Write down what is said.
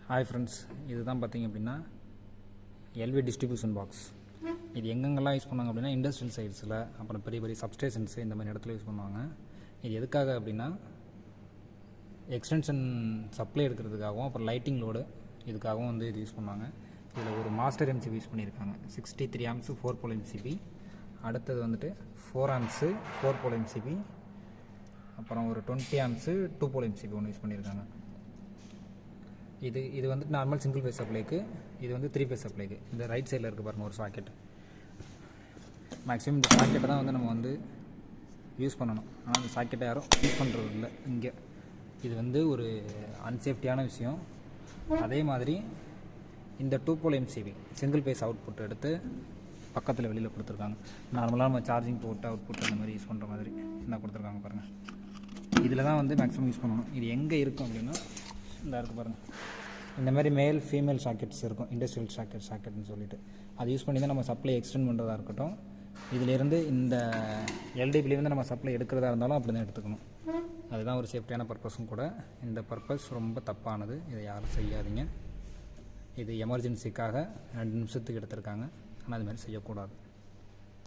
Hi friends, இதுதான் பார்த்தீங்க அப்படின்னா எல்வி டிஸ்ட்ரிபியூஷன் பாக்ஸ். இது எங்கெங்கெல்லாம் யூஸ் பண்ணுவாங்க அப்படின்னா இண்டஸ்ட்ரியல் சைட்ஸில், அப்புறம் பெரிய பெரிய சப்ஸ்டேஷன்ஸு, இந்த மாதிரி இடத்துல யூஸ் பண்ணுவாங்க. இது எதுக்காக அப்படின்னா எக்ஸ்டென்ஷன் சப்ளை எடுக்கிறதுக்காகவும் அப்புறம் லைட்டிங் லோடு இதுக்காகவும் வந்து இது யூஸ் பண்ணுவாங்க. இதில் ஒரு மாஸ்டர் எம்சிபி யூஸ் பண்ணியிருக்காங்க. 63 ஆம்ஸு 4 போல் எம்சிபி. அடுத்தது வந்துட்டு 4 ஆம்ஸு 4 போல் எம்சிபி. அப்புறம் ஒரு 20 ஆம்ஸு 2 போல் எம்சிபி ஒன்று யூஸ் பண்ணியிருக்காங்க. இது வந்துட்டு நார்மல் சிங்கிள் ஃபேஸ் சப்ளைக்கு, இது வந்து 3 ஃபேஸ் சப்ளைக்கு. இந்த ரைட் சைடில் இருக்குது பாருங்கள் ஒரு சாக்கெட். மேக்ஸிமம் இந்த சாக்கெட்டை தான் வந்து நம்ம வந்து யூஸ் பண்ணணும். ஆனால் இந்த சாக்கெட்டை யாரும் யூஸ் பண்ணுறது இல்லை இங்கே. இது வந்து ஒரு அன்சேஃப்டியான விஷயம். அதே மாதிரி இந்த 2 pole MCB single phase output எடுத்து பக்கத்தில் வெளியில் கொடுத்துருக்காங்க. நார்மலாக நம்ம சார்ஜிங் போட்டு அவுட்புட் அந்த மாதிரி யூஸ் பண்ணுற மாதிரி என்ன கொடுத்துருக்காங்க பாருங்கள். இதில் தான் வந்து மேக்ஸிமம் யூஸ் பண்ணணும். இது எங்கே இருக்கும் அப்படின்னா இந்த இருக்குது பாருங்கள். இந்த மாதிரி மேல் ஃபீமேல் சாக்கெட்ஸ் இருக்கும், இண்டஸ்ட்ரியல் சாக்கெட்னு சொல்லிட்டு. அது யூஸ் பண்ணி தான் நம்ம சப்ளை எக்ஸ்டெண்ட் பண்ணுறதா இருக்கட்டும். இதிலேருந்து இந்த எல்டிபிலேருந்து நம்ம சப்ளை எடுக்கிறதா இருந்தாலும் அப்படி தான் எடுத்துக்கணும். அதுதான் ஒரு சேஃப்டியான பர்பஸும் கூட. இந்த பர்பஸ் ரொம்ப தப்பானது, இதை யாரும் செய்யாதீங்க. இது எமர்ஜென்சிக்காக 2 நிமிஷத்துக்கு எடுத்திருக்காங்க, ஆனால் அது மாதிரி செய்யக்கூடாது.